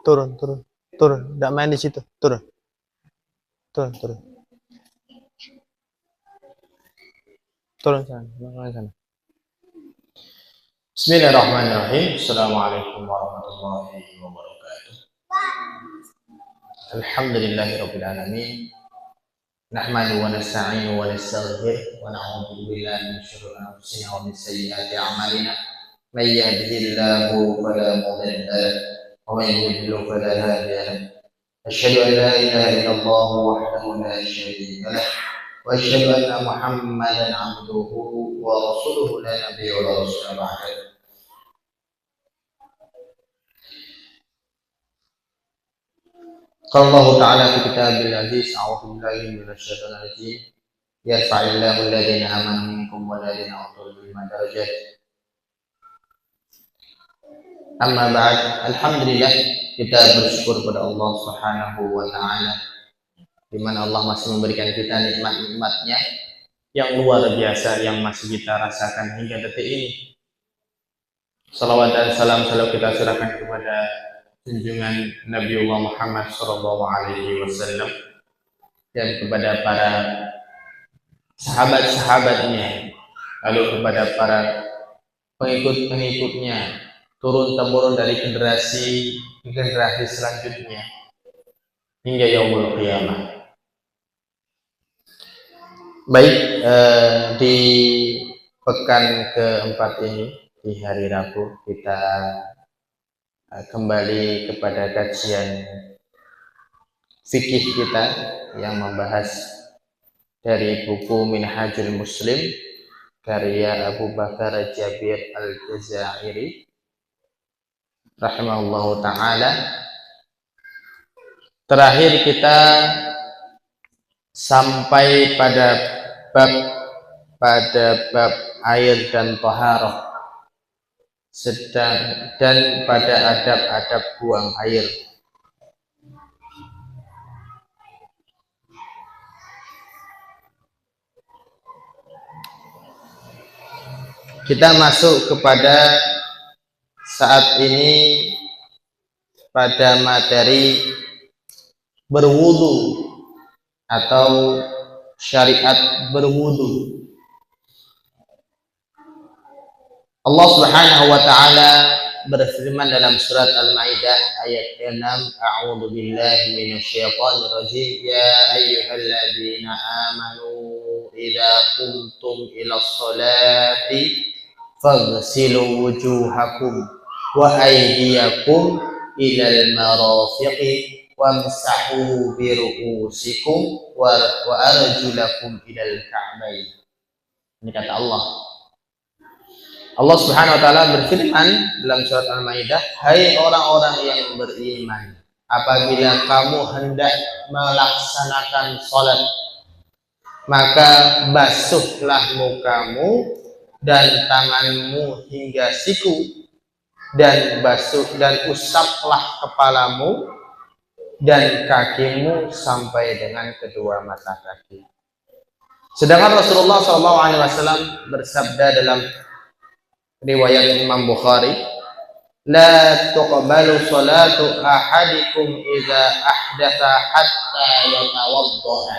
Turun, turun, turun. Nggak main di situ. Turun, turun, turun. Turun sana, main sana. Bismillahirrahmanirrahim. Assalamualaikum warahmatullahi wabarakatuh. Alhamdulillahirabbil alamin. Nahmadu wa nasta'inu wa nastaghfir wa na'udzu billahi min syururi anfusina wa min sayyiati a'malina. May yahdihillahu fala mudilla lahu wa may yudlil fala hadiya lahu. Asyhadu an la ilaha illallah wahdahu la syarika lahu wa asyhadu anna Muhammadan 'abduhu wa rasuluhu la nabiyya wa la rasula ba'dahu. Qala Allah Ta'ala fi kitabil aziz, a'udzu billahi minasy syaithanir rajim. Yarfa'illahu alladziina aamanu minkum wal ladziina utul ilma darajat. Amma ba'd, alhamdulillah kita bersyukur kepada Allah Subhanahu wa Ta'ala, di mana Allah masih memberikan kita nikmat-nikmatnya yang luar biasa yang masih kita rasakan hingga detik ini. Salawat dan salam selalu kita serahkan kepada junjungan Nabiullah Muhammad SAW dan kepada para sahabat-sahabatnya, lalu kepada para pengikut-pengikutnya, turun-temurun dari generasi ke generasi selanjutnya hingga yaumul qiyamah. Baik, di pekan keempat ini, di hari Rabu, kita kembali kepada kajian fikih kita yang membahas dari buku Minhajul Muslim karya Abu Bakar Jabir Al-Jazairi rahimahullahu ta'ala. Terakhir kita sampai pada bab air dan taharah, dan pada adab-adab buang air. Kita masuk kepada saat ini pada materi berwudu atau syariat berwudu. Allah Subhanahu wa Ta'ala berfirman dalam surat Al-Maidah ayat 6, A'udzu billahi minasyaitonir rajim. Ya ayyuhalladzina amanu idza qumtum ilas sholati faghsilu wujuhakum wa aydiyakum ilal marafiqi wamsahu bi ru'usikum wa arjulakum ilal ka'bayn. Ini kata Allah. Allah Subhanahu wa Ta'ala berfirman dalam surat Al-Maidah, hai orang-orang yang beriman, apabila kamu hendak melaksanakan sholat, maka basuhlah mukamu dan tanganmu hingga siku, dan usaplah kepalamu dan kakimu sampai dengan kedua mata kaki. Sedangkan Rasulullah SAW bersabda dalam riwayat Imam Bukhari, la tuqbalu salatu ahadikum idza ahdatha hatta yatawaddaha.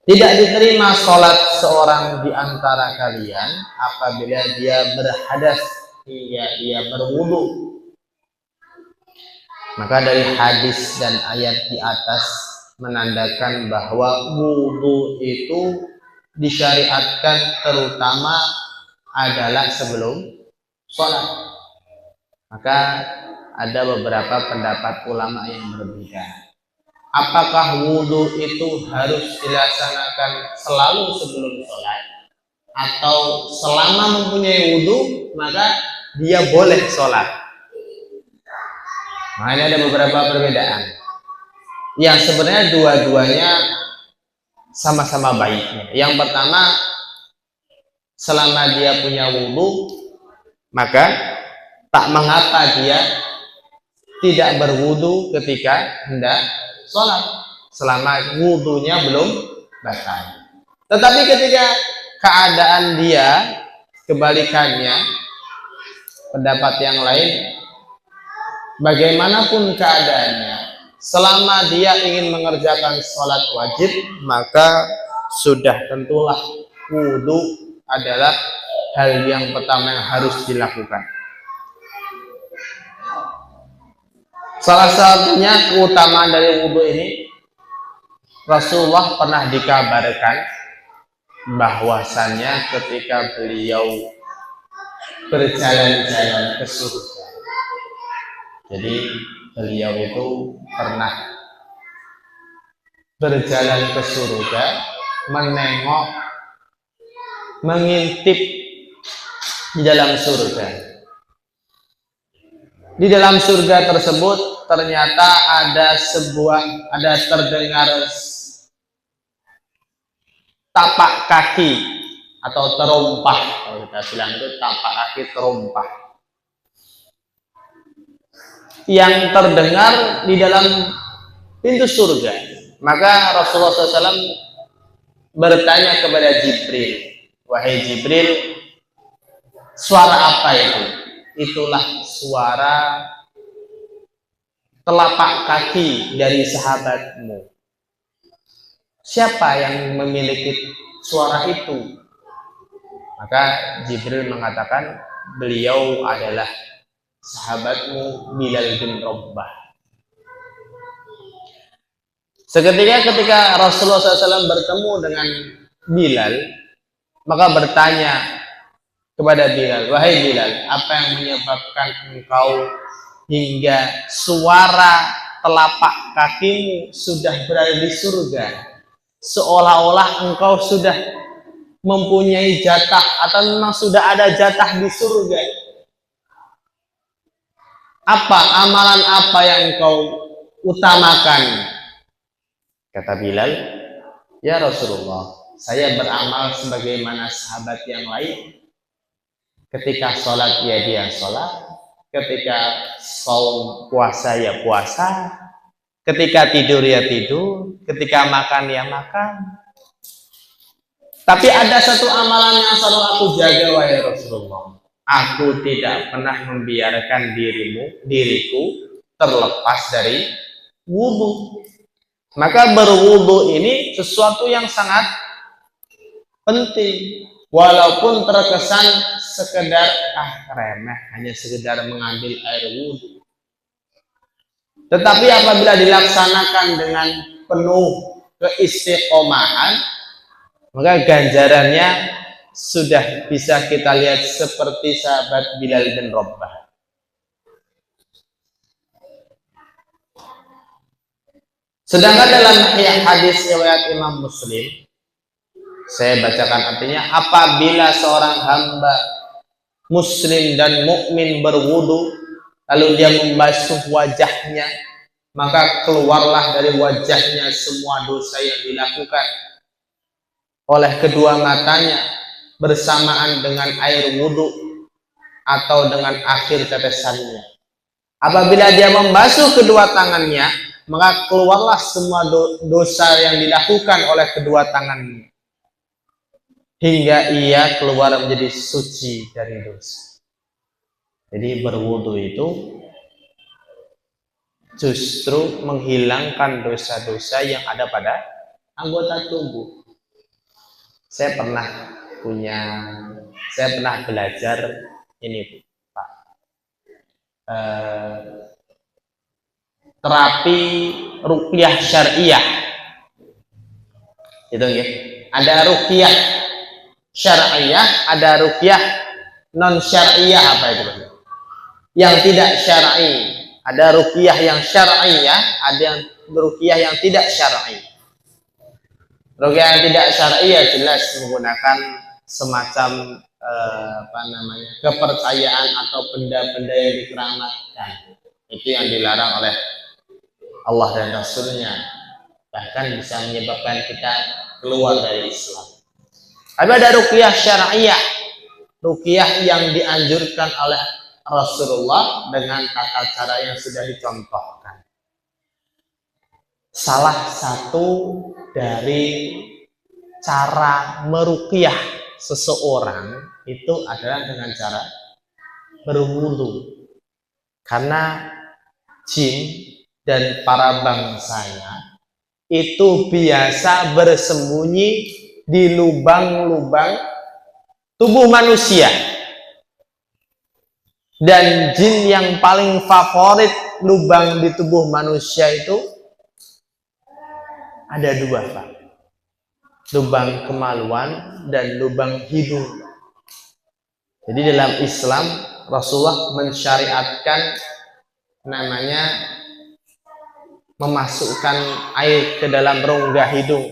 Tidak diterima salat seorang di antara kalian apabila dia berhadas hingga dia berwudu. Maka dari hadis dan ayat di atas menandakan bahwa wudu itu disyariatkan terutama adalah sebelum sholat. Maka ada beberapa pendapat ulama yang berbeda. Apakah wudhu itu harus dilaksanakan selalu sebelum sholat, atau selama mempunyai wudhu maka dia boleh sholat? Nah, ini ada beberapa perbedaan. Yang sebenarnya dua-duanya sama-sama baiknya. Yang pertama, selama dia punya wudhu, maka tak mengapa dia tidak berwudhu ketika hendak sholat, selama wudhunya belum batal. Tetapi ketika keadaan dia kebalikannya, pendapat yang lain, bagaimanapun keadaannya, selama dia ingin mengerjakan sholat wajib, maka sudah tentulah wudhu adalah hal yang pertama yang harus dilakukan. Salah satunya keutamaan dari wudhu ini, Rasulullah pernah dikabarkan bahwasannya ketika beliau berjalan-jalan ke surga, jadi beliau itu pernah berjalan ke surga, menengok, mengintip di dalam surga. Di dalam surga tersebut ternyata ada terdengar tapak kaki atau terompah, kalau kita bilang itu tapak kaki terompah, yang terdengar di dalam pintu surga. Maka Rasulullah SAW bertanya kepada Jibril, wahai Jibril, suara apa itu? Itulah suara telapak kaki dari sahabatmu. Siapa yang memiliki suara itu? Maka Jibril mengatakan, beliau adalah sahabatmu Bilal bin Rabbah. Seketika ketika Rasulullah SAW bertemu dengan Bilal, maka bertanya kepada Bilal, wahai Bilal, apa yang menyebabkan engkau hingga suara telapak kakimu sudah berada di surga, seolah-olah engkau sudah mempunyai jatah atau memang sudah ada jatah di surga? Apa amalan apa yang engkau utamakan? Kata Bilal, ya Rasulullah, saya beramal sebagaimana sahabat yang lain. Ketika sholat ya dia sholat, ketika saum puasa ya puasa, ketika tidur ya tidur, ketika makan ya makan. Tapi ada satu amalan yang selalu aku jaga, wahai Rasulullah. Aku tidak pernah membiarkan diriku terlepas dari wudhu. Maka berwudhu ini sesuatu yang sangat penting. Walaupun terkesan sekedar remeh, hanya sekedar mengambil air wudhu. Tetapi apabila dilaksanakan dengan penuh keistiqomahan, maka ganjarannya sudah bisa kita lihat seperti sahabat Bilal bin Rabbah. Sedangkan dalam hadis riwayat Imam Muslim, saya bacakan artinya, apabila seorang hamba muslim dan mukmin berwudu, lalu dia membasuh wajahnya, maka keluarlah dari wajahnya semua dosa yang dilakukan oleh kedua matanya bersamaan dengan air wudu atau dengan akhir tetesannya. Apabila dia membasuh kedua tangannya, maka keluarlah semua dosa yang dilakukan oleh kedua tangannya, hingga ia keluar menjadi suci dari dosa. Jadi berwudu itu justru menghilangkan dosa-dosa yang ada pada anggota tubuh. Saya pernah belajar ini, Pak, terapi ruqyah syariah. Itu ya. Ada ruqyah syariah, ada ruqyah non syariah. Apa itu? Yang tidak syar'i. Ada ruqyah yang syariah, ada yang ruqyah yang tidak syar'i. Ruqyah yang tidak syariah jelas menggunakan semacam kepercayaan atau benda-benda yang dikeramatkan. Itu yang dilarang oleh Allah dan Rasulnya, bahkan bisa menyebabkan kita keluar dari Islam. Tapi ada ruqyah syariah, ruqyah yang dianjurkan oleh Rasulullah dengan tata cara yang sudah dicontohkan. Salah satu dari cara meruqyah seseorang itu adalah dengan cara berwudu. Karena jin dan para bangsanya itu biasa bersembunyi di lubang-lubang tubuh manusia. Dan jin yang paling favorit lubang di tubuh manusia itu ada dua, Pak. Lubang kemaluan dan lubang hidung. Jadi dalam Islam Rasulullah mensyariatkan namanya memasukkan air ke dalam rongga hidung.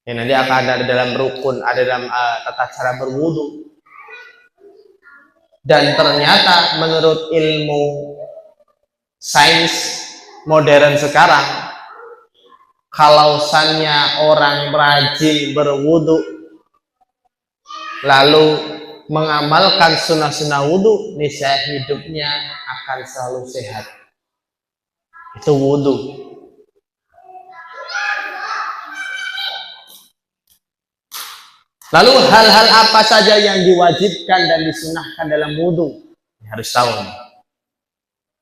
Ya, nanti akan ada dalam rukun, ada dalam tata cara berwudu. Dan ternyata menurut ilmu sains modern sekarang, kalau misalnya orang rajin berwudu lalu mengamalkan sunnah-sunnah wudu, niscaya hidupnya akan selalu sehat. Itu wudu. Lalu hal-hal apa saja yang diwajibkan dan disunahkan dalam wudu? Harus tahu.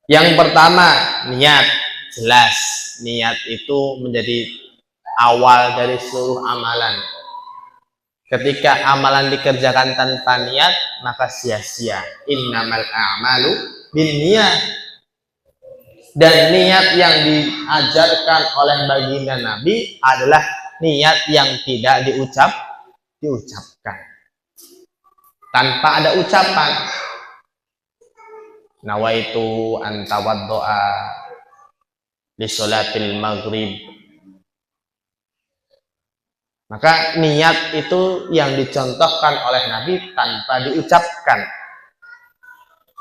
Yang pertama, niat. Jelas, niat itu menjadi awal dari seluruh amalan. Ketika amalan dikerjakan tanpa niat, maka sia-sia. Innamal a'malu binniyat. Dan niat yang diajarkan oleh baginda Nabi adalah niat yang tidak diucapkan. Tanpa ada ucapan. Nawaitu an tawaddo'a li sholatil maghrib. Maka niat itu yang dicontohkan oleh Nabi tanpa diucapkan.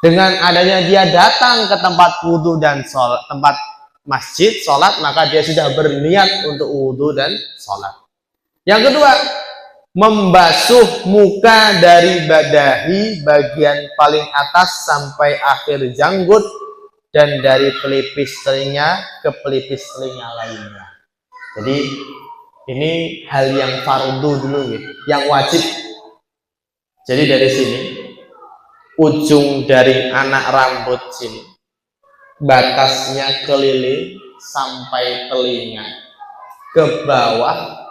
Dengan adanya dia datang ke tempat wudhu dan sholat, tempat masjid, sholat, maka dia sudah berniat untuk wudhu dan sholat. Yang kedua, membasuh muka dari badahi bagian paling atas sampai akhir janggut dan dari pelipis telinga ke pelipis telinga lainnya. Jadi ini hal yang fardu dulu, yang wajib. Jadi dari sini, ujung dari anak rambut sini, batasnya keliling sampai telinga, ke bawah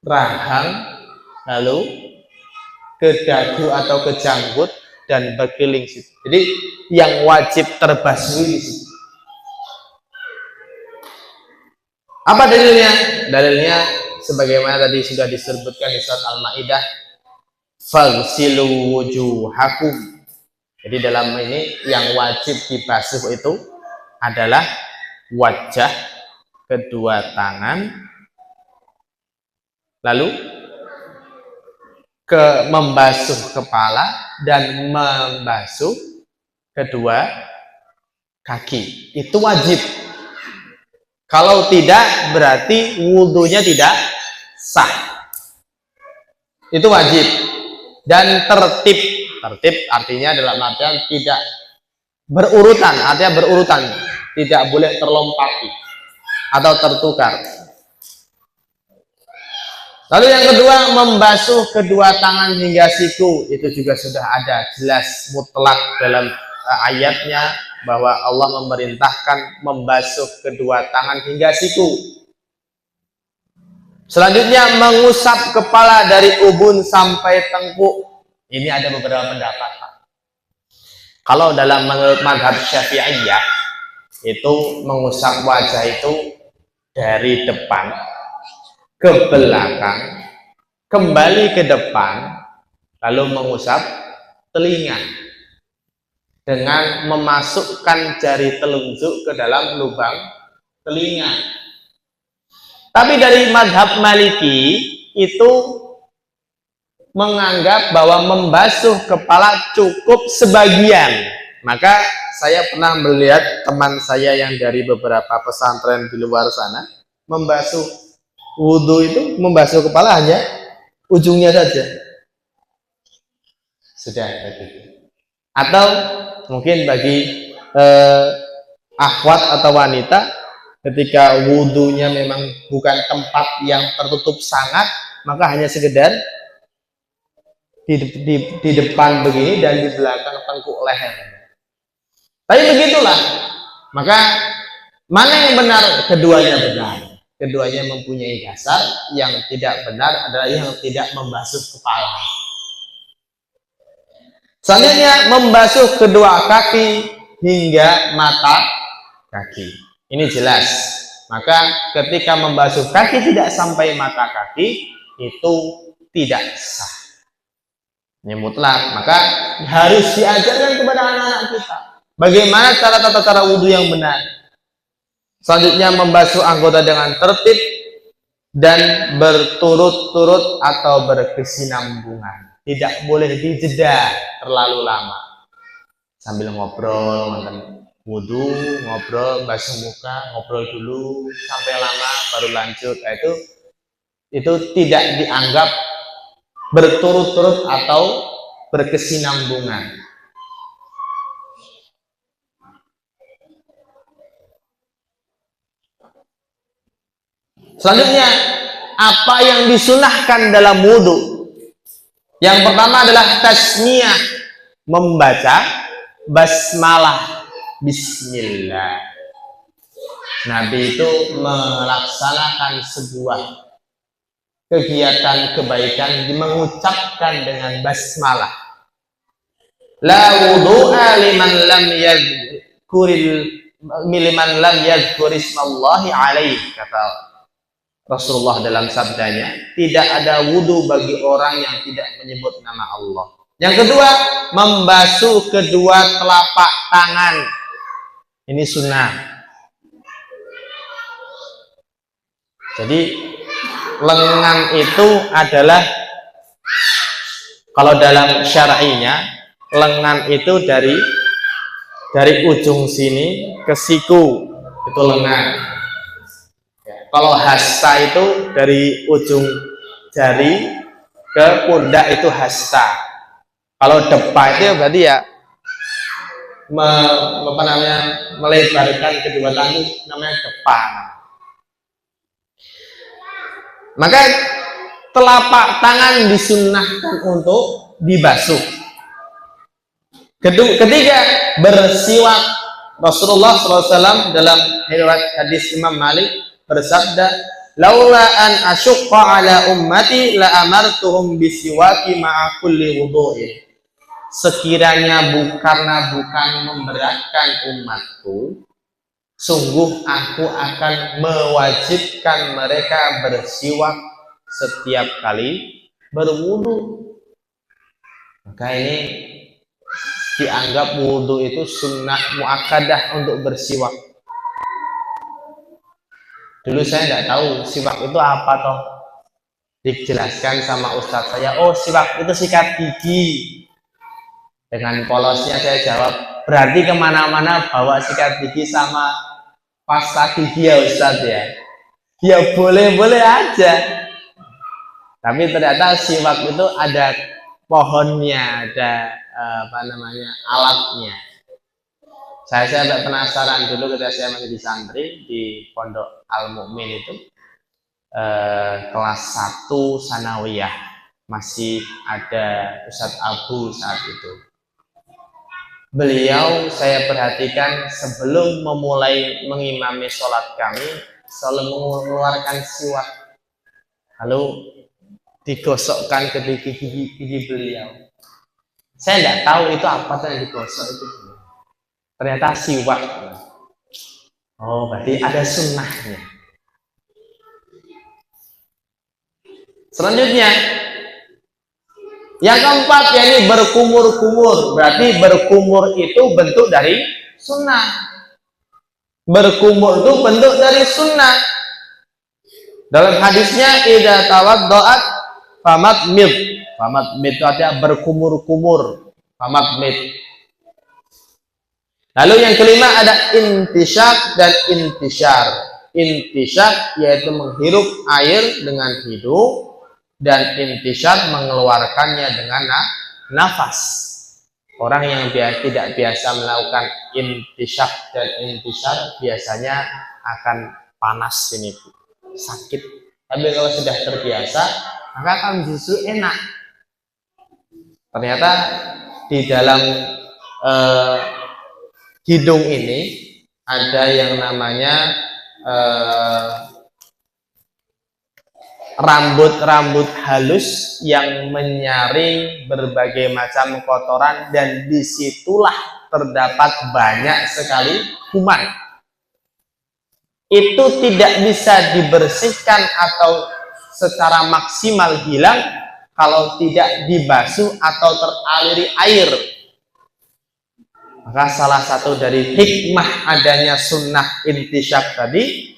rahang, lalu ke dagu atau ke janggut dan berkeliling situ. Jadi yang wajib terbasuh di situ. Apa dalilnya? Dalilnya sebagaimana tadi sudah disebutkan di surat Al-Maidah, faghsilu wujuhakum. Jadi dalam ini yang wajib dibasuh itu adalah wajah, kedua tangan, lalu membasuh kepala dan membasuh kedua kaki. Itu wajib. Kalau tidak, berarti wudhunya tidak sah. Itu wajib. Dan tertib artinya dalam artian tidak berurutan, artinya berurutan, tidak boleh terlompati atau tertukar. Lalu yang kedua, membasuh kedua tangan hingga siku. Itu juga sudah ada jelas mutlak dalam ayatnya bahwa Allah memerintahkan membasuh kedua tangan hingga siku. Selanjutnya, mengusap kepala dari ubun sampai tengkuk. Ini ada beberapa pendapat, Pak. Kalau dalam menurut mazhab Syafi'iyah, itu mengusap wajah itu dari depan ke belakang, kembali ke depan, lalu mengusap telinga dengan memasukkan jari telunjuk ke dalam lubang telinga. Tapi dari mazhab Maliki itu menganggap bahwa membasuh kepala cukup sebagian. Maka saya pernah melihat teman saya yang dari beberapa pesantren di luar sana membasuh wudhu itu, membasuh kepala hanya ujungnya saja. Sudah begitu. Atau mungkin bagi akhwat atau wanita, ketika wudhunya memang bukan tempat yang tertutup sangat, maka hanya sekedar di depan begini dan di belakang tengkuk leher. Tapi begitulah. Maka mana yang benar? Keduanya benar. Keduanya mempunyai dasar. Yang tidak benar adalah yang tidak membasuh kepala. Selanjutnya membasuh kedua kaki hingga mata kaki. Ini jelas. Maka ketika membasuh kaki tidak sampai mata kaki itu tidak sah. Ini mutlak. Maka harus diajarkan kepada anak-anak kita bagaimana tata cara wudhu yang benar. Selanjutnya membasuh anggota dengan tertib dan berturut-turut atau berkesinambungan. Tidak boleh dijeda terlalu lama. Sambil ngobrol, wudhu, ngobrol, basuh muka, ngobrol dulu sampai lama baru lanjut. Nah, itu tidak dianggap berturut-turut atau berkesinambungan. Selanjutnya, apa yang disunahkan dalam wudhu? Yang pertama adalah tasmiyah, membaca basmalah, bismillah. Nabi itu melaksanakan sebuah kegiatan kebaikan mengucapkan dengan basmalah. La wudu'a liman lam yadhkur ismallahi alaihi, kata Rasulullah dalam sabdanya, tidak ada wudhu bagi orang yang tidak menyebut nama Allah. Yang kedua, membasuh kedua telapak tangan. Ini sunnah. Jadi lengan itu adalah, kalau dalam syar'inya, lengan itu dari ujung sini ke siku, itu lengan. Kalau hasta itu dari ujung jari ke pundak, itu hasta. Kalau depa itu berarti ya melebarkan kedua tangan, itu namanya depa. Maka telapak tangan disunnahkan untuk dibasuh. Ketiga, bersiwak. Rasulullah SAW dalam riwayat hadis Imam Malik bersabda, laula an asyqa ala ummati la amartuhum bisiwaki ma'a kulli wudu'in. Sekiranya karena bukan memberatkan umatku, sungguh aku akan mewajibkan mereka bersiwak setiap kali berwudu. Maka ini dianggap wudu itu sunnah muakkadah untuk bersiwak. Dulu saya tidak tahu siwak itu apa toh. Dijelaskan sama ustadz saya, oh siwak itu sikat gigi. Dengan polosnya saya jawab, berarti kemana-mana bawa sikat gigi sama pasta gigi ya ustadz ya. Ya boleh-boleh aja. Tapi ternyata siwak itu ada pohonnya, ada alatnya. Saya agak penasaran dulu ketika saya masih di santri di Pondok Al Mukmin itu, kelas 1 sanawiyah, masih ada Ustadz Abu saat itu. Beliau saya perhatikan sebelum memulai mengimami sholat kami selalu mengeluarkan siwak, lalu digosokkan ke gigi beliau. Saya tidak tahu itu apa yang digosok itu. Ternyata siwak. Oh, berarti ada sunnahnya. Selanjutnya, yang keempat, yakni berkumur-kumur. Berarti berkumur itu bentuk dari sunnah. Berkumur itu bentuk dari sunnah. Dalam hadisnya, idza tawaddo'at famatmid. Famatmid itu artinya berkumur-kumur. Famatmid. Lalu yang kelima ada intisyak dan intishar. Intisyak yaitu menghirup air dengan hidung, dan intishar mengeluarkannya dengan nafas. Orang yang tidak biasa melakukan intisyak dan intishar biasanya akan panas ini, sakit. Tapi kalau sudah terbiasa, maka akan justru enak. Ternyata di dalam hidung ini ada yang namanya rambut-rambut halus yang menyaring berbagai macam kotoran, dan disitulah terdapat banyak sekali kuman. Itu tidak bisa dibersihkan atau secara maksimal hilang kalau tidak dibasuh atau teraliri air. Maka salah satu dari hikmah adanya sunnah intisyak tadi,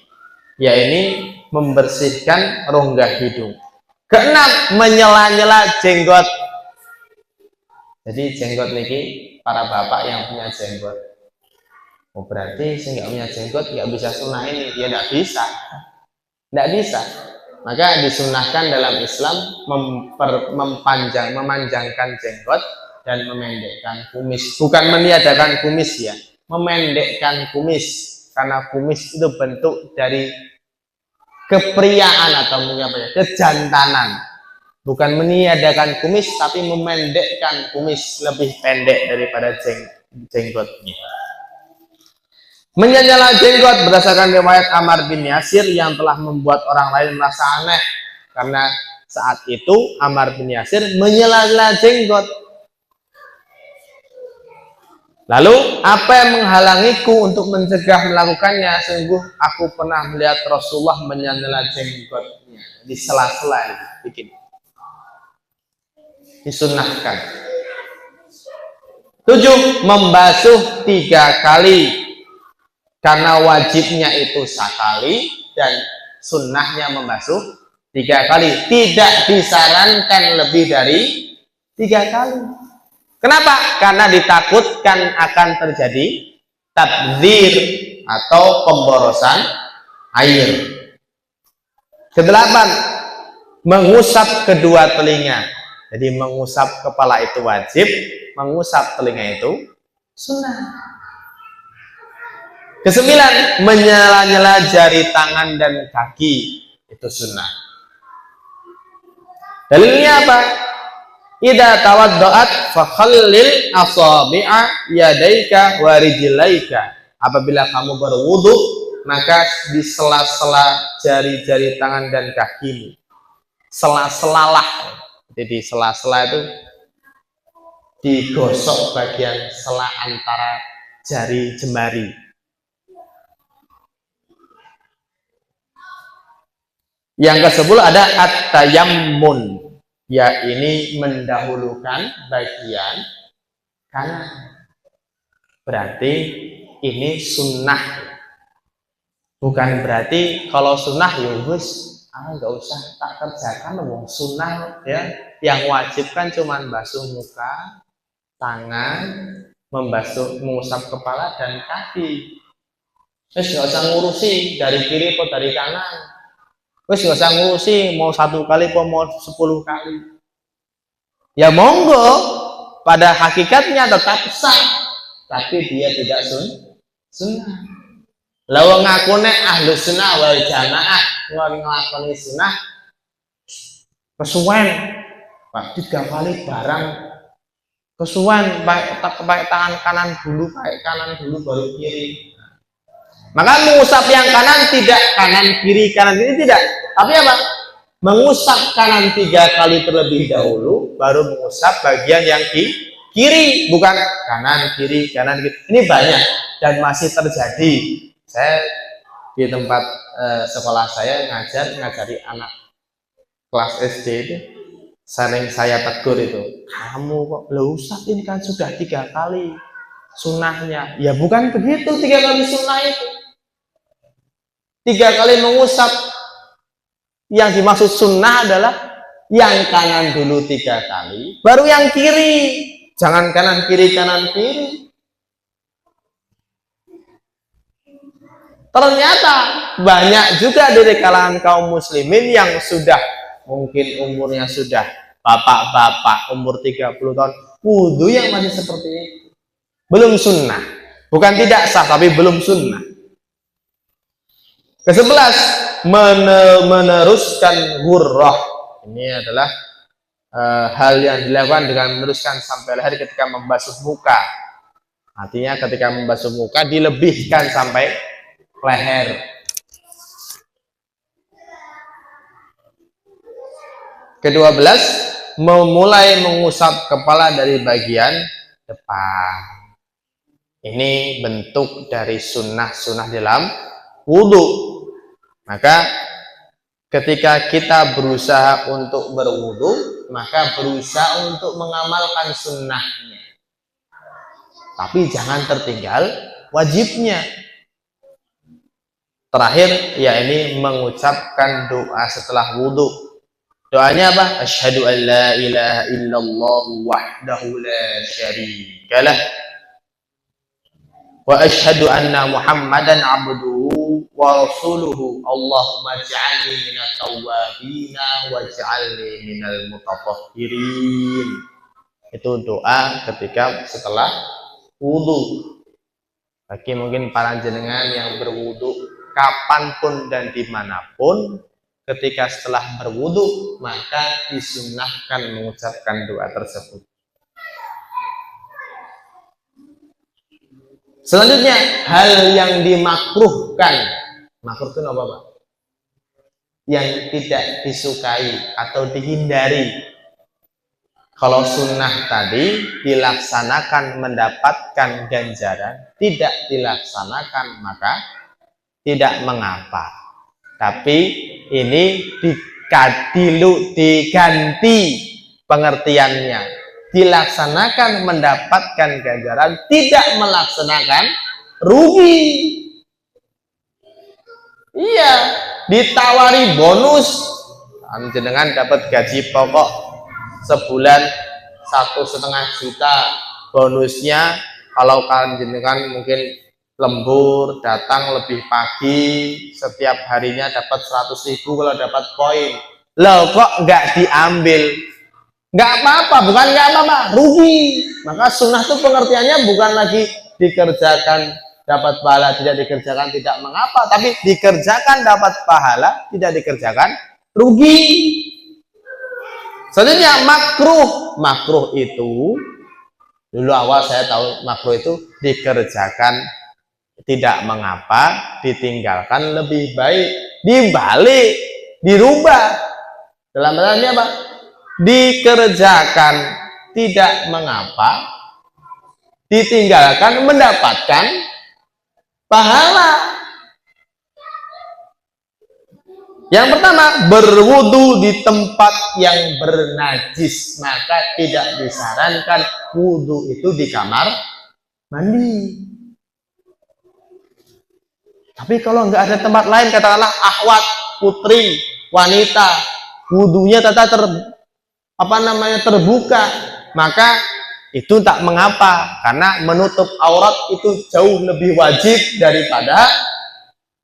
yaitu membersihkan rongga hidung. Keenam, menyela-nyela jenggot. Jadi jenggot niki, para bapak yang punya jenggot, oh berarti saya nggak punya jenggot nggak bisa sunnah ini? Ya nggak bisa, nggak bisa. Maka disunahkan dalam Islam memanjangkan jenggot dan memendekkan kumis. Bukan meniadakan kumis ya, memendekkan kumis, karena kumis itu bentuk dari kepriaan atau mungkin apa ya, kejantanan. Bukan meniadakan kumis, tapi memendekkan kumis, lebih pendek daripada jenggotnya. Menyela jenggot berdasarkan riwayat Ammar bin Yasir yang telah membuat orang lain merasa aneh, karena saat itu Ammar bin Yasir menyela-nyela jenggot. Lalu, apa yang menghalangiku untuk mencegah melakukannya? Sungguh aku pernah melihat Rasulullah menyela jenggotnya di sela-sela, bikin disunnahkan. 7. Membasuh 3 kali, karena wajibnya itu sekali dan sunnahnya membasuh 3 kali. Tidak disarankan lebih dari 3 kali. Kenapa? Karena ditakutkan akan terjadi tabdzir atau pemborosan air. 8. Mengusap kedua telinga. Jadi mengusap kepala itu wajib, mengusap telinga itu sunnah. 9. Menyela-nyela jari tangan dan kaki, itu sunnah. Dalilnya apa? Idza tawaddaat fakhallil asabi'a yadaika wa rijlaika. Apabila kamu berwudu, maka di sela-sela jari-jari tangan dan kakimu. Sela-selalah. Jadi sela-sela itu digosok bagian sela antara jari jemari. Yang ke-10 ada at-tayammun. Ya, ini mendahulukan bagian kanan. Berarti ini sunnah. Bukan berarti kalau sunnah ya wis, nggak usah tak kerjakan, wong sunnah ya. Yang wajib kan cuma basuh muka, tangan, mengusap kepala dan kaki. Wis nggak usah ngurusi dari kiri atau dari kanan. Wis gak usah ngurusi mau 1 kali atau mau 10 kali. Ya monggo, pada hakikatnya tetap sah, tapi dia tidak sunnah. Lalu ngakune ahlu sunnah wal jamaah ngelakoni sunnah kesuwen, Pak 3 kali barang kesuwen, pakai tangan kanan dulu, pakai kanan dulu baru kiri. Maka mengusap yang kanan tidak kanan kiri tidak, tapi apa? Mengusap kanan 3 kali terlebih dahulu, baru mengusap bagian yang kiri, bukan kanan kiri. Ini banyak dan masih terjadi. Saya di tempat sekolah saya ngajari anak kelas SD itu, sering saya tegur itu, kamu kok Ustaz ini kan sudah 3 kali sunnahnya. Ya bukan begitu 3 kali sunnah itu. 3 kali mengusap, yang dimaksud sunnah adalah yang kanan dulu 3 kali, baru yang kiri. Jangan kanan kiri. Ternyata banyak juga dari kalangan kaum muslimin yang sudah mungkin umurnya sudah bapak-bapak umur 30 tahun, wudu yang masih seperti itu. Belum sunnah. Bukan tidak sah, tapi belum sunnah. Ke-11, meneruskan ghurrah. Ini adalah hal yang dilakukan dengan meneruskan sampai leher ketika membasuh muka. Artinya ketika membasuh muka dilebihkan sampai leher. Ke-12, memulai mengusap kepala dari bagian depan. Ini bentuk dari sunnah-sunnah dalam wudhu. Maka ketika kita berusaha untuk berwudhu, maka berusaha untuk mengamalkan sunnahnya. Tapi jangan tertinggal wajibnya. Terakhir, yakni mengucapkan doa setelah wudhu. Doanya apa? Asyhadu an la ilaha illallah wahdahu la syarikalah wa asyhadu anna Muhammadan abduhu wa rasuluhu. Allahumma ij'alni minat tawwabina waj'alni minal mutatahhirin. Itu doa ketika setelah wudhu. Bagi mungkin para jenengan yang berwudhu kapanpun dan dimanapun, ketika setelah berwudhu maka disunnahkan mengucapkan doa tersebut. Selanjutnya, hal yang dimakruhkan. Makruh itu apa, Pak? Yang tidak disukai atau dihindari. Kalau sunnah tadi dilaksanakan mendapatkan ganjaran, tidak dilaksanakan maka tidak mengapa. Tapi ini diganti pengertiannya. Dilaksanakan mendapatkan ganjaran, tidak melaksanakan rugi. Iya, ditawari bonus, jenengan dapat gaji pokok sebulan 1,5 juta, bonusnya kalau kalian jenengan mungkin lembur, datang lebih pagi, setiap harinya dapat 100.000 kalau dapat poin. Loh kok nggak diambil? Nggak apa-apa, bukan nggak apa-apa, rugi. Maka sunnah itu pengertiannya bukan lagi dikerjakan dapat pahala, tidak dikerjakan tidak mengapa, tapi dikerjakan dapat pahala, tidak dikerjakan rugi. Selanjutnya makruh. Makruh itu dulu awal saya tahu makruh itu dikerjakan tidak mengapa, ditinggalkan lebih baik, dibalik, dirubah. Dalam artinya apa? Dikerjakan tidak mengapa, ditinggalkan mendapatkan pahala. Yang pertama, berwudu di tempat yang bernajis, maka tidak disarankan wudu itu di kamar mandi. Tapi kalau nggak ada tempat lain, katakanlah akhwat, putri, wanita, wudunya terbuka, maka itu tak mengapa, karena menutup aurat itu jauh lebih wajib daripada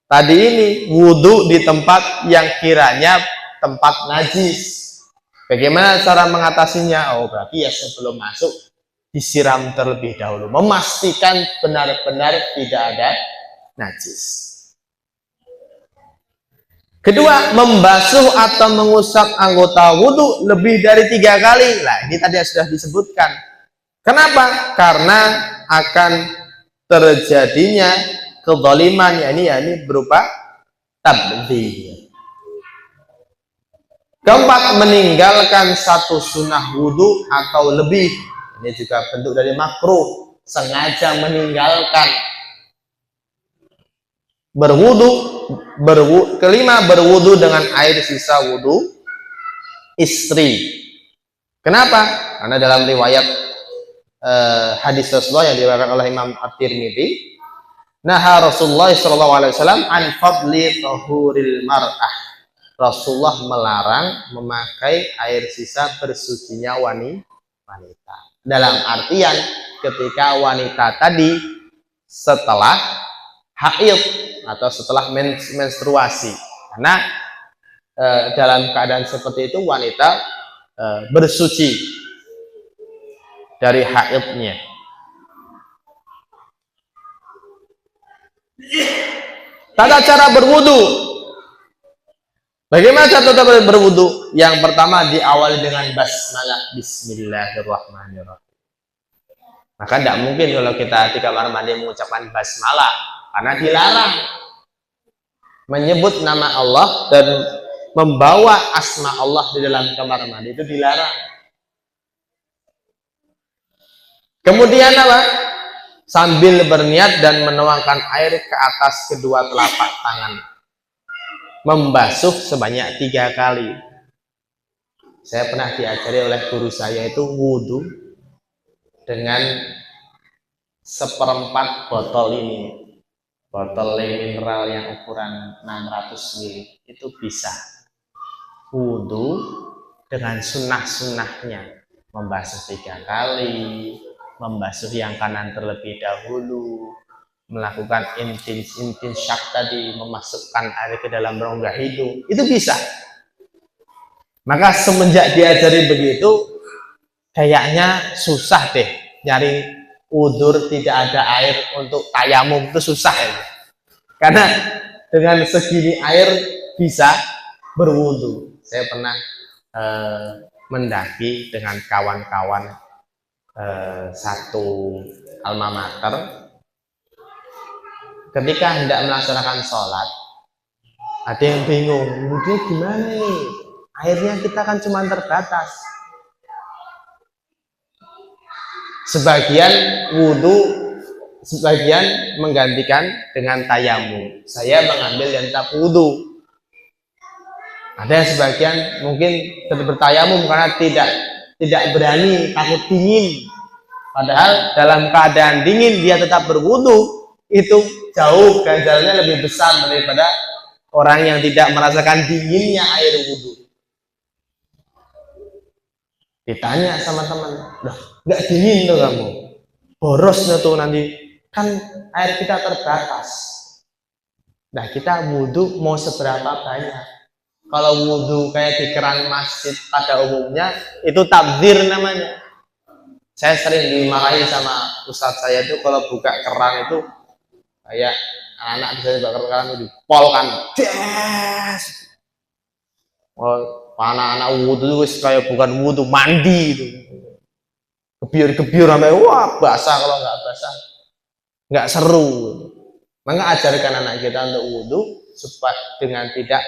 tadi ini wudhu di tempat yang kiranya tempat najis. Bagaimana cara mengatasinya? Oh, berarti ya sebelum masuk disiram terlebih dahulu, memastikan benar-benar tidak ada najis. Kedua, membasuh atau mengusap anggota wudhu lebih dari 3 kali. Nah, ini tadi sudah disebutkan. Kenapa? Karena akan terjadinya kezaliman, yakni berupa tabdzir. Keempat, meninggalkan satu sunnah wudhu atau lebih. Ini juga bentuk dari makruh, sengaja meninggalkan. Kelima, berwudhu dengan air sisa wudhu istri. Kenapa? Karena dalam riwayat hadis Rasulullah yang diriwayatkan oleh Imam At-Tirmidzi, naha Rasulullah SAW an fadli tahuril mar'ah. Rasulullah melarang memakai air sisa bersucinya wanita. Dalam artian ketika wanita tadi setelah haid atau setelah menstruasi. Karena dalam keadaan seperti itu wanita bersuci dari haidnya. Tata cara berwudu. Bagaimana cara tetap berwudu? Yang pertama diawali dengan basmalah, Bismillahirrahmanirrahim. Maka tidak mungkin kalau kita di kamar mandi mengucapkan basmalah, karena dilarang menyebut nama Allah dan membawa asma Allah di dalam kamar mandi, itu dilarang. Kemudian apa? Sambil berniat dan menuangkan air ke atas kedua telapak tangan, membasuh sebanyak 3 kali. Saya pernah diajari oleh guru saya itu wudhu dengan seperempat botol ini, botol mineral yang ukuran 600 ml, itu bisa wudhu dengan sunnah-sunnahnya, membasuh 3 kali, membasuh yang kanan terlebih dahulu, melakukan intinsyak tadi, memasukkan air ke dalam rongga hidung, itu bisa. Maka semenjak diajari begitu, kayaknya susah deh nyari udur tidak ada air untuk tayamum, itu susah ya. Karena dengan segini air bisa berwudu. Saya pernah mendaki dengan kawan-kawan satu alma mater. Ketika hendak melaksanakan sholat, ada yang bingung, wudhu gimana nih? Airnya kita kan cuma terbatas. Sebagian wudhu, sebagian menggantikan dengan tayamum. Saya mengambil yang tetap wudhu. Ada yang sebagian mungkin tetap bertayamum karena tidak berani, takut dingin. Padahal dalam keadaan dingin dia tetap berwudhu, itu jauh ganjarannya lebih besar daripada orang yang tidak merasakan dinginnya air wudhu. Ditanya sama teman, loh nggak dingin tuh kamu, borosnya tuh nanti, kan air kita terbatas. Nah kita wudhu mau seberapa banyak? Kalau wudhu kayak di keran masjid pada umumnya, itu tabdzir namanya. Saya sering dimarahi sama ustadz saya tuh kalau buka keran itu kayak anak-anak bisa buka keran itu dipolkan, yes. Oh, anak-anak wudhu itu kayak bukan wudhu, mandi itu, kebiur-kebiur sampai wah basah, kalau nggak basah nggak seru. Maka ajarkan anak kita untuk wudhu supaya dengan tidak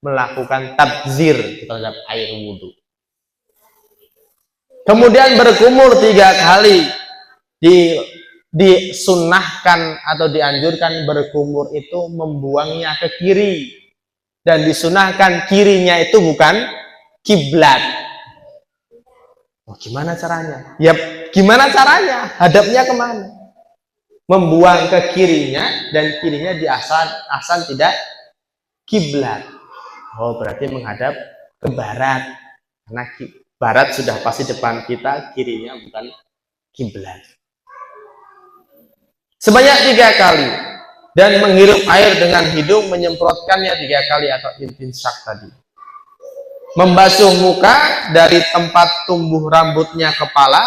melakukan tabzir terhadap air wudhu. Kemudian berkumur 3 kali. Disunnahkan atau dianjurkan berkumur itu membuangnya ke kiri, dan disunahkan kirinya itu bukan kiblat. Oh, gimana caranya? Ya, gimana caranya? Hadapnya kemana? Membuang ke kirinya, dan kirinya di asal tidak kiblat. Oh, berarti menghadap ke barat. Karena barat sudah pasti depan kita, kirinya bukan kiblat. Sebanyak 3 kali. Dan menghirup air dengan hidung, menyemprotkannya 3 kali atau intinsyak tadi. Membasuh muka dari tempat tumbuh rambutnya kepala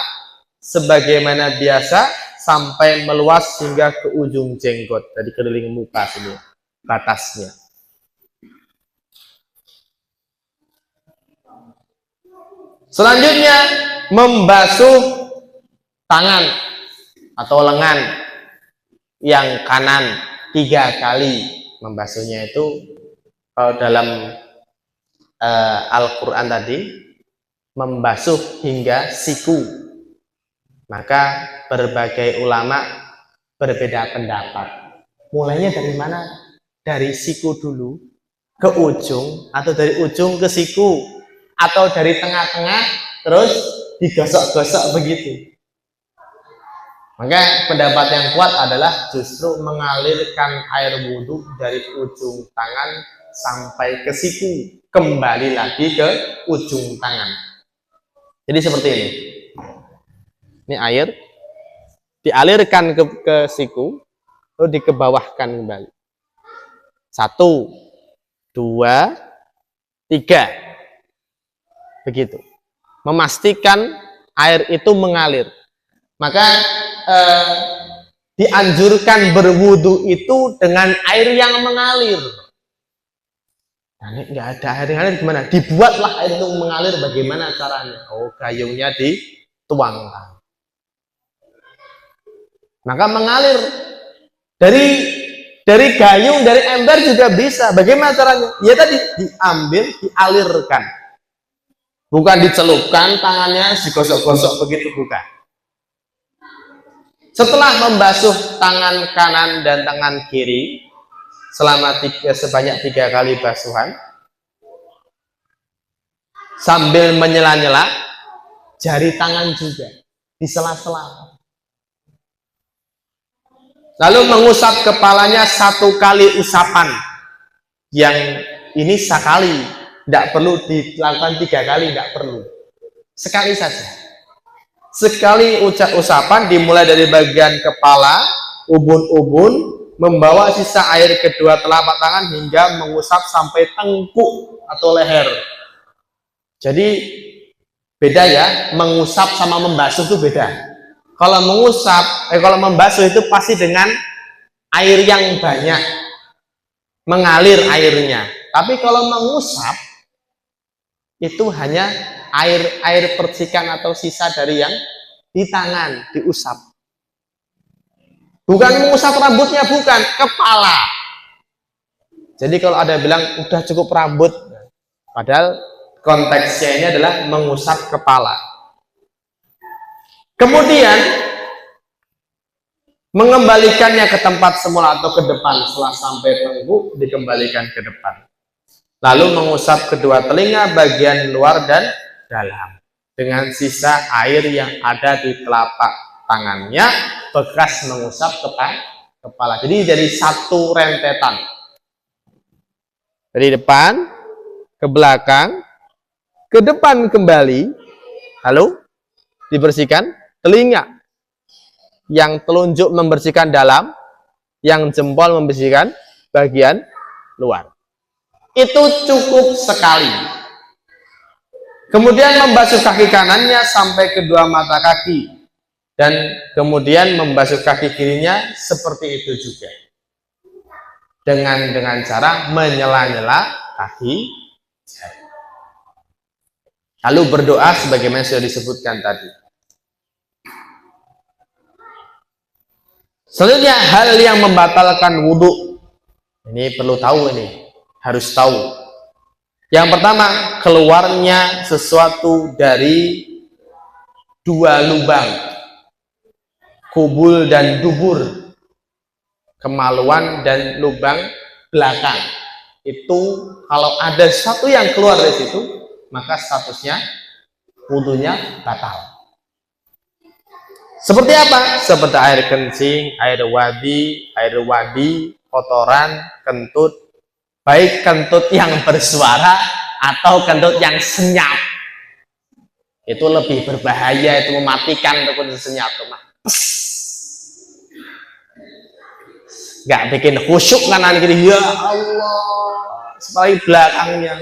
sebagaimana biasa sampai meluas hingga ke ujung jenggot, dari keliling muka sini batasnya. Selanjutnya membasuh tangan atau lengan yang kanan 3 kali. Membasuhnya itu dalam Al-Quran tadi membasuh hingga siku. Maka berbagai ulama berbeda pendapat. Mulainya dari mana? Dari siku dulu ke ujung, atau dari ujung ke siku, atau dari tengah-tengah terus digosok-gosok begitu. Maka pendapat yang kuat adalah justru mengalirkan air wudhu dari ujung tangan sampai ke siku, kembali lagi ke ujung tangan. Jadi seperti ini. Ini air dialirkan ke siku, lalu dikebawahkan kembali. 1, 2, 3. Begitu. Memastikan air itu mengalir. Maka dianjurkan berwudu itu dengan air yang mengalir. Nah, ini nggak ada air yang ngalir gimana? Dibuatlah air itu mengalir, bagaimana caranya? Oh, gayungnya dituangkan. Maka mengalir dari gayung, dari ember juga bisa. Bagaimana caranya? Ya tadi diambil, dialirkan. Bukan dicelupkan tangannya, digosok-gosok begitu, bukan. Setelah membasuh tangan kanan dan tangan kiri sebanyak 3 kali basuhan, sambil menyela-nyela jari tangan juga di sela-sela. Lalu mengusap kepalanya 1 kali usapan. Yang ini sekali, tidak perlu dilakukan 3 kali, tidak perlu. Sekali saja. Sekali usapan dimulai dari bagian kepala, ubun-ubun, membawa sisa air kedua telapak tangan hingga mengusap sampai tengkuk atau leher. Jadi beda ya, mengusap sama membasuh itu beda. Kalau kalau membasuh itu pasti dengan air yang banyak, mengalir airnya. Tapi kalau mengusap itu hanya air percikan atau sisa dari yang di tangan diusap. Bukan mengusap rambutnya, bukan, kepala. Jadi kalau ada bilang udah cukup rambut, padahal konteksnya ini adalah mengusap kepala. Kemudian mengembalikannya ke tempat semula atau ke depan. Setelah sampai tengkuk dikembalikan ke depan. Lalu mengusap kedua telinga bagian luar dan dalam dengan sisa air yang ada di telapak tangannya bekas mengusap kepala. Jadi dari satu rentetan, dari depan ke belakang, ke depan kembali, lalu dibersihkan telinga, yang telunjuk membersihkan dalam, yang jempol membersihkan bagian luar. Itu cukup sekali. Kemudian membasuh kaki kanannya sampai kedua mata kaki, dan kemudian membasuh kaki kirinya seperti itu juga, dengan cara menyela-nyela kaki jari. Lalu berdoa sebagaimana sudah disebutkan tadi. Selanjutnya hal yang membatalkan wudhu, ini perlu tahu, ini harus tahu. Yang pertama, keluarnya sesuatu dari 2 lubang, kubul dan dubur, kemaluan dan lubang belakang. Itu kalau ada sesuatu yang keluar dari situ, maka statusnya wudhunya batal. Seperti apa? Seperti air kencing, air wadi, kotoran, kentut, baik kentut yang bersuara atau kentut yang senyap. Itu lebih berbahaya, itu mematikan kentut senyap. Nggak bikin khusyuk kanan kiri, ya Allah, sebagai belakangnya.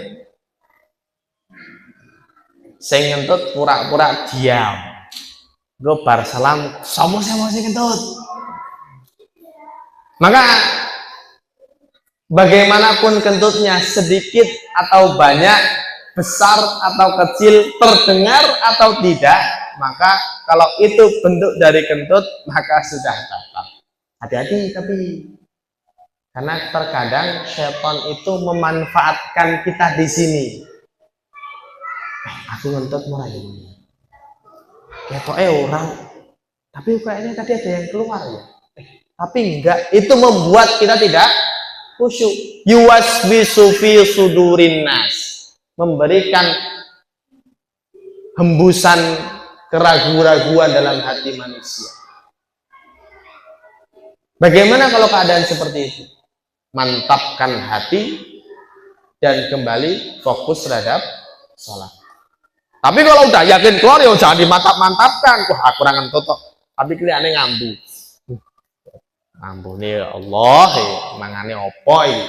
Sing kentut pura-pura diam. Gue bar salam, sama sing kentut. Maka bagaimanapun kentutnya, sedikit atau banyak, besar atau kecil, terdengar atau tidak, maka kalau itu bentuk dari kentut, maka sudah batal. Hati-hati tapi, karena terkadang syaitan itu memanfaatkan kita di sini. Aku ngentut mulai ketoknya orang, tapi kayaknya tadi ada yang keluar ya. Tapi enggak, itu membuat kita tidak khusyuk. Yuwaswisu fi sudurin nas, memberikan hembusan keraguan-raguan dalam hati manusia. Bagaimana kalau keadaan seperti itu? Mantapkan hati dan kembali fokus terhadap sholat. Tapi kalau udah yakin keluar, ya jangan dimantap-mantapkan. Wah, aku kurang ngentut kok. Tapi kelihatannya ngambu. Ampuni ya Allah, mangane opo iki.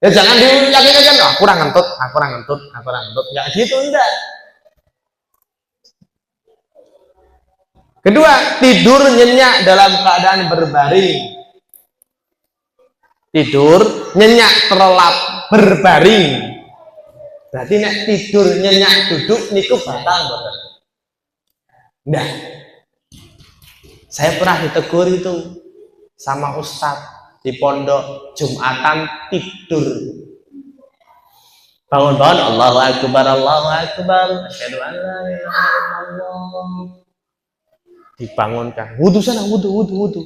Ya jangan diyakinkan, aku kurang ngentut. Enggak gitu, enggak. Kedua, tidur nyenyak dalam keadaan berbaring. Tidur nyenyak, terlelap. berbaring. Berarti nek tidur nyenyak duduk niku batal mboten? Nggak. Saya pernah ditegur itu sama ustadz di pondok Jumatan tidur. Bangun-bangun Allahu Akbar, asyhadu an la ilaha illallah. Dibangunkan, wudu sana, wudu.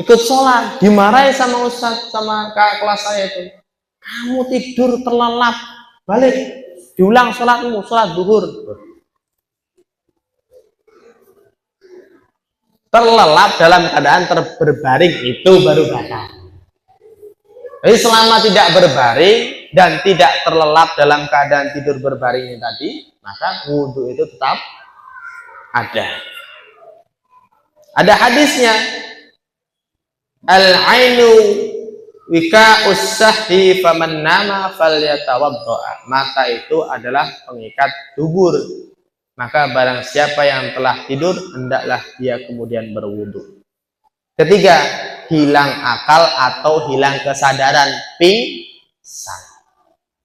Ikut sholat, dimarahi sama ustadz, sama kakak kelas saya itu. Kamu tidur terlelap, balik, diulang sholatmu, sholat duhur. Terlelap dalam keadaan berbaring itu baru batal. Jadi selama tidak berbaring dan tidak terlelap dalam keadaan tidur berbaring ini tadi, maka wudhu itu tetap ada. Ada hadisnya, al-ainu wika'us sahhi faman nama falyatawaddo'a. Mata itu adalah pengikat dubur. Maka barang siapa yang telah tidur, hendaklah dia kemudian berwudu. Ketiga, hilang akal atau hilang kesadaran, pingsan.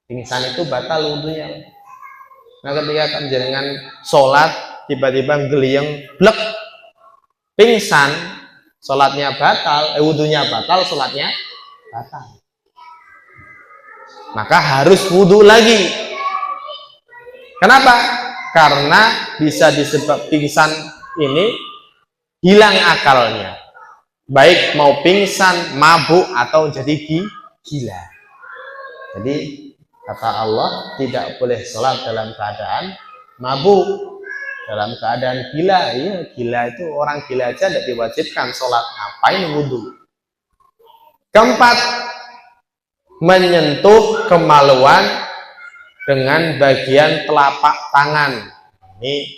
Pingsan itu batal wudunya. Nah ketika jenengan sholat, tiba-tiba geliyeng, blek, pingsan, sholatnya batal, wudunya batal, sholatnya batal. Maka harus wudu lagi. Kenapa? Karena bisa disebab pingsan ini hilang akalnya, baik mau pingsan, mabuk atau jadi gila. Jadi kata Allah tidak boleh sholat dalam keadaan mabuk, dalam keadaan gila. Iya, gila itu orang gila aja tidak diwajibkan sholat, ngapain wudhu. Keempat, menyentuh kemaluan dengan bagian telapak tangan. Ini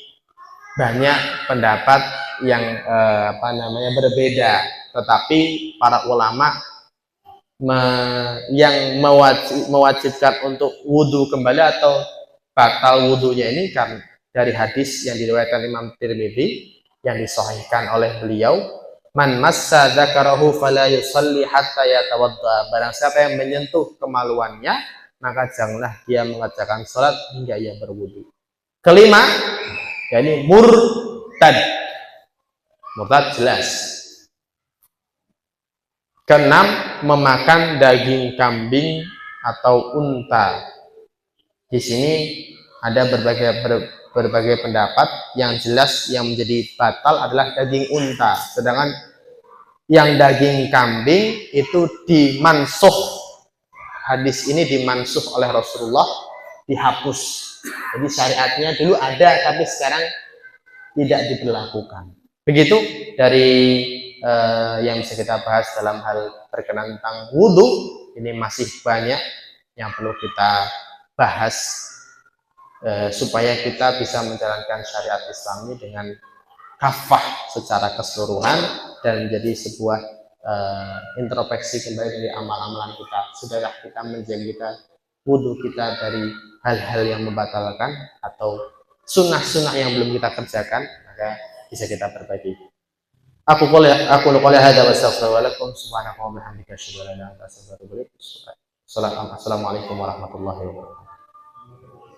banyak pendapat yang berbeda, tetapi para ulama yang mewajibkan untuk wudhu kembali atau batal wudhunya ini kan dari hadis yang diriwayatkan Imam Tirmidzi yang disahihkan oleh beliau, man massa dzakarahu fala yusalli hatta yatawadda. Barang siapa yang menyentuh kemaluannya, maka janganlah dia mengerjakan sholat hingga ia berwudu. Kelima, yakni murtad. Murtad jelas. Keenam, memakan daging kambing atau unta. Di sini ada berbagai pendapat. Yang jelas yang menjadi batal adalah daging unta, sedangkan yang daging kambing itu dimansuh. Hadis ini dimansuh oleh Rasulullah, dihapus. Jadi syariatnya dulu ada, tapi sekarang tidak diberlakukan. Begitu dari yang bisa kita bahas dalam hal berkenaan tentang wudhu. Ini masih banyak yang perlu kita bahas supaya kita bisa menjalankan syariat Islam ini dengan kafah secara keseluruhan dan menjadi sebuah introspeksi kembali dari amal-amalan kita. Sudahlah kita menjaga wudhu kita dari hal-hal yang membatalkan atau sunnah-sunnah yang belum kita kerjakan, maka bisa kita perbaiki. Aku qouli hadza wa astaghfirullakum subhanahu wa bihamdika asyhadu an la ilaha illa anta astaghfiruka wa atubu ilaik. Assalamualaikum warahmatullahi wabarakatuh.